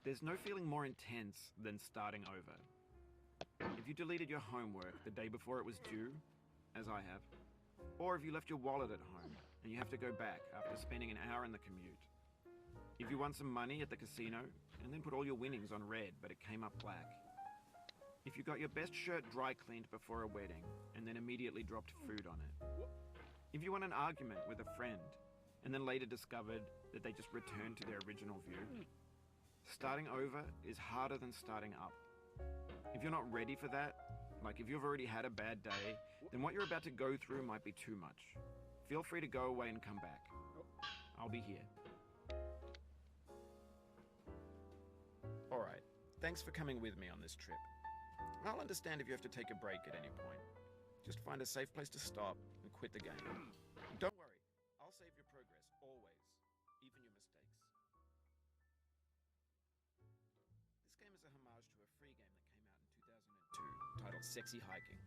There's no feeling more intense than starting over. If you deleted your homework the day before it was due, as I have, or if you left your wallet at home and you have to go back after spending an hour in the commute. If you won some money at the casino and then put all your winnings on red but it came up black. If you got your best shirt dry cleaned before a wedding and then immediately dropped food on it. If you won an argument with a friend and then later discovered that they just returned to their original view. Starting over is harder than starting up. If you're not ready for that, like if you've already had a bad day, then what you're about to go through might be too much. Feel free to go away and come back. I'll be here. Alright, thanks for coming with me on this trip. I'll understand if you have to take a break at any point. Just find a safe place to stop and quit the game. Don't worry, I'll save your progress, always, even your mistakes. This game is a homage to a free game that came out in 2002, titled Sexy Hiking.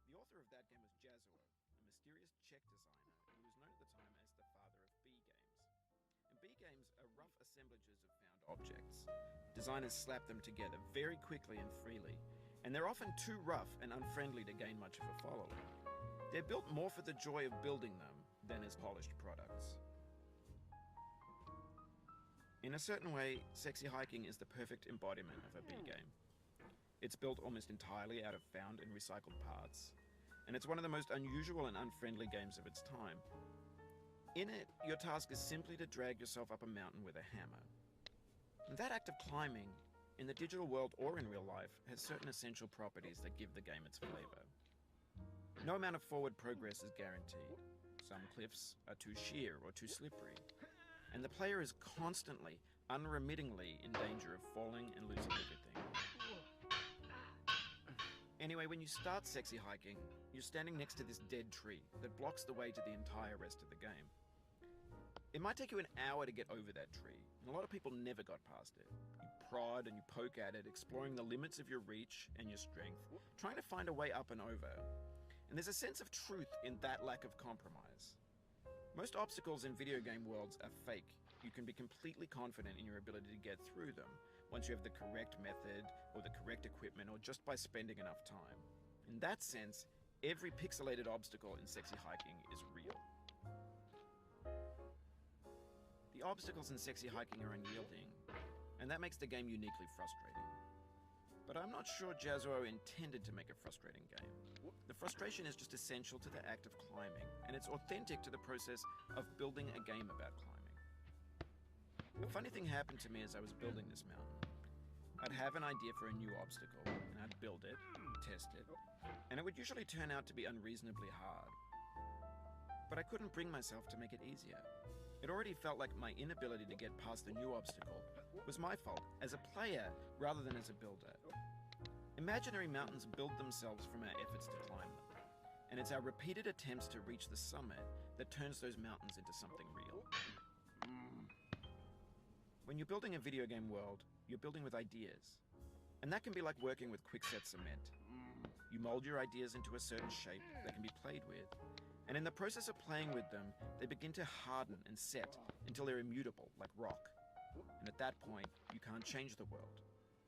The author of that game was Jazuo, a mysterious Czech designer who was known at the time as the father of B games. And B games are rough assemblages of found objects. Designers slap them together very quickly and freely, and they're often too rough and unfriendly to gain much of a following. They're built more for the joy of building them than as polished products. In a certain way, Sexy Hiking is the perfect embodiment of a B game. It's built almost entirely out of found and recycled parts, and it's one of the most unusual and unfriendly games of its time. In it, your task is simply to drag yourself up a mountain with a hammer. And that act of climbing, in the digital world or in real life, has certain essential properties that give the game its flavor. No amount of forward progress is guaranteed. Some cliffs are too sheer or too slippery. And the player is constantly, unremittingly in danger of falling and losing everything. Anyway, when you start Sexy Hiking, you're standing next to this dead tree that blocks the way to the entire rest of the game. It might take you an hour to get over that tree, and a lot of people never got past it. You prod and you poke at it, exploring the limits of your reach and your strength, trying to find a way up and over. And there's a sense of truth in that lack of compromise. Most obstacles in video game worlds are fake. You can be completely confident in your ability to get through them once you have the correct method or the correct equipment or just by spending enough time. In that sense, every pixelated obstacle in Sexy Hiking is real. The obstacles in Sexy Hiking are unyielding, and that makes the game uniquely frustrating. But I'm not sure Jazuo intended to make a frustrating game. The frustration is just essential to the act of climbing, and it's authentic to the process of building a game about climbing. A funny thing happened to me as I was building this mountain. I'd have an idea for a new obstacle, and I'd build it, test it, and it would usually turn out to be unreasonably hard. But I couldn't bring myself to make it easier. It already felt like my inability to get past the new obstacle was my fault as a player rather than as a builder. Imaginary mountains build themselves from our efforts to climb them, and it's our repeated attempts to reach the summit that turns those mountains into something real. When you're building a video game world, you're building with ideas, and that can be like working with quickset cement. You mold your ideas into a certain shape that can be played with, and in the process of playing with them, they begin to harden and set until they're immutable, like rock. And at that point, you can't change the world.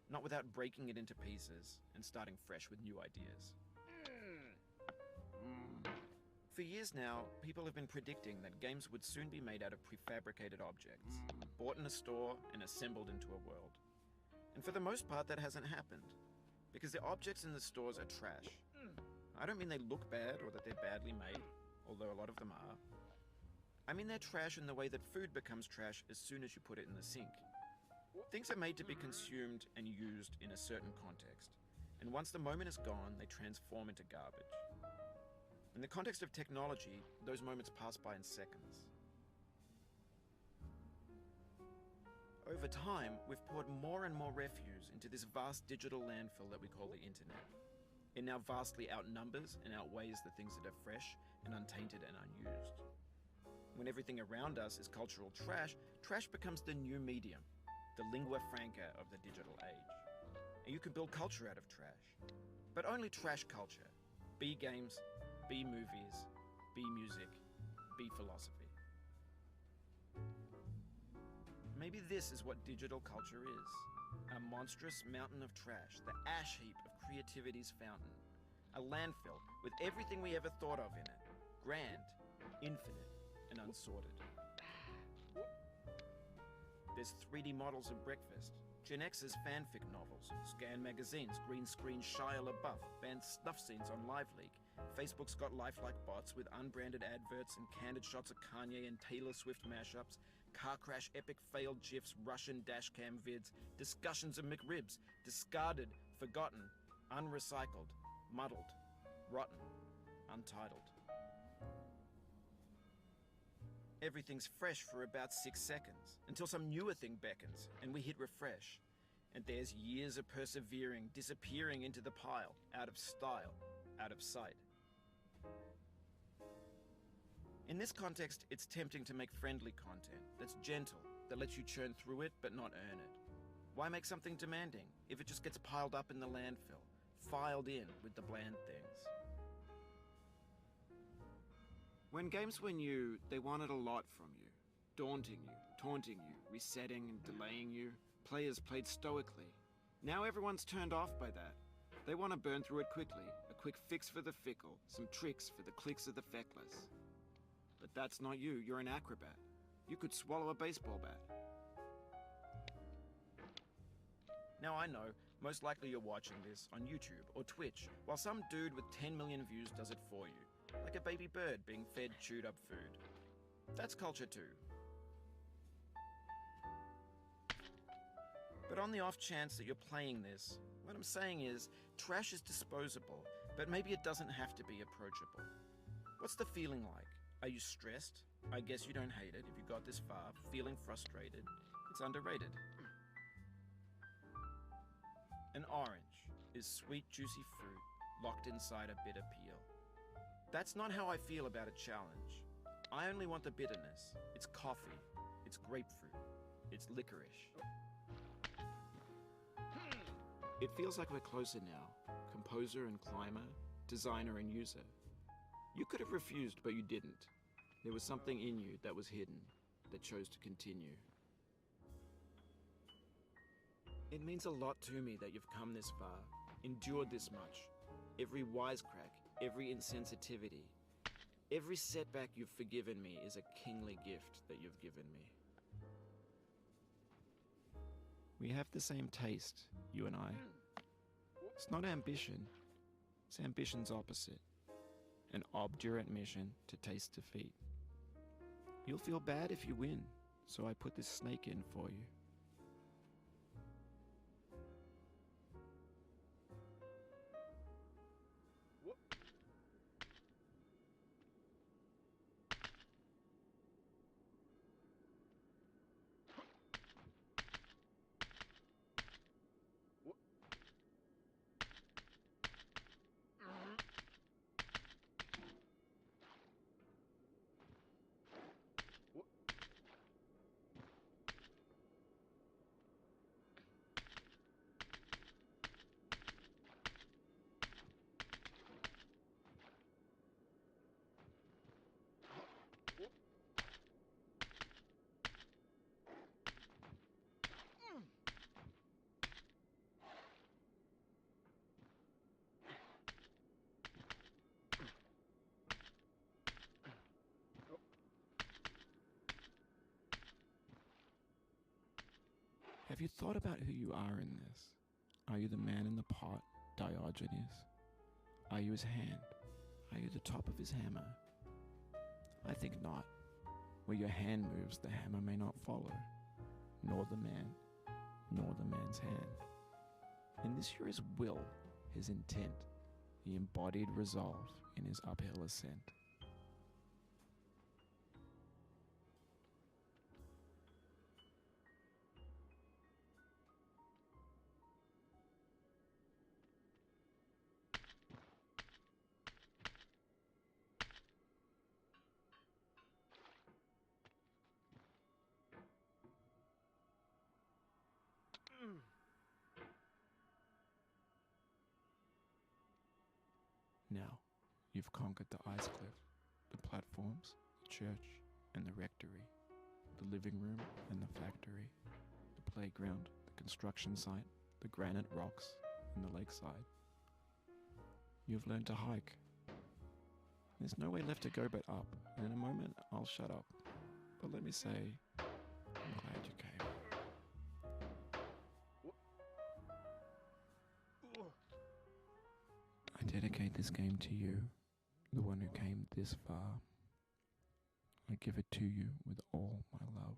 Not without breaking it into pieces and starting fresh with new ideas. For years now, people have been predicting that games would soon be made out of prefabricated objects, bought in a store and assembled into a world. And for the most part, that hasn't happened, because the objects in the stores are trash. I don't mean they look bad or that they're badly made, although a lot of them are. I mean they're trash in the way that food becomes trash as soon as you put it in the sink. Things are made to be consumed and used in a certain context, and once the moment is gone, they transform into garbage. In the context of technology, those moments pass by in seconds. Over time, we've poured more and more refuse into this vast digital landfill that we call the internet. It now vastly outnumbers and outweighs the things that are fresh and untainted and unused. When everything around us is cultural trash, trash becomes the new medium, the lingua franca of the digital age. And you can build culture out of trash. But only trash culture. B games, B movies, B music, B philosophy. Maybe this is what digital culture is. A monstrous mountain of trash, the ash heap of creativity's fountain. A landfill with everything we ever thought of in it. Grand, infinite, and unsorted. There's 3D models of breakfast, Gen X's fanfic novels, Scan magazines, green screen Shia LaBeouf, banned snuff scenes on LiveLeak. Facebook's got lifelike bots with unbranded adverts and candid shots of Kanye and Taylor Swift mashups, car crash epic failed GIFs, Russian dashcam vids, discussions of McRibs, discarded, forgotten, unrecycled, muddled, rotten, untitled. Everything's fresh for about 6 seconds, until some newer thing beckons, and we hit refresh. And there's years of persevering, disappearing into the pile, out of style, out of sight. In this context, it's tempting to make friendly content that's gentle, that lets you churn through it but not earn it. Why make something demanding if it just gets piled up in the landfill, filed in with the bland things? When games were new, they wanted a lot from you. Daunting you, taunting you, resetting and delaying you. Players played stoically. Now everyone's turned off by that. They want to burn through it quickly, a quick fix for the fickle, some tricks for the clicks of the feckless. But that's not you, you're an acrobat. You could swallow a baseball bat. Now I know, most likely you're watching this on YouTube or Twitch, while some dude with 10 million views does it for you. Like a baby bird being fed chewed up food. That's culture too. But on the off chance that you're playing this, what I'm saying is, trash is disposable, but maybe it doesn't have to be approachable. What's the feeling like? Are you stressed? I guess you don't hate it if you got this far. Feeling frustrated? It's underrated. An orange is sweet, juicy fruit locked inside a bitter peel. That's not how I feel about a challenge. I only want the bitterness. It's coffee. It's grapefruit. It's licorice. It feels like we're closer now. Composer and climber, designer and user. You could have refused, but you didn't. There was something in you that was hidden, that chose to continue. It means a lot to me that you've come this far, endured this much. Every wisecrack, every insensitivity, every setback you've forgiven me is a kingly gift that you've given me. We have the same taste, you and I. It's not ambition. It's ambition's opposite. An obdurate mission to taste defeat. You'll feel bad if you win, so I put this snake in for you. Have you thought about who you are in this? Are you the man in the pot, Diogenes? Are you his hand? Are you the top of his hammer? I think not. Where your hand moves, the hammer may not follow, nor the man, nor the man's hand. And this here is will, his intent, the embodied resolve in his uphill ascent. Now, you've conquered the ice cliff, the platforms, the church, and the rectory. the living room and the factory, the playground, the construction site, the granite rocks, and the lakeside. You have learned to hike. There's no way left to go but up, and in a moment I'll shut up. But let me say, I'm glad you came. I dedicate this game to you, the one who came this far. I give it to you with all my love.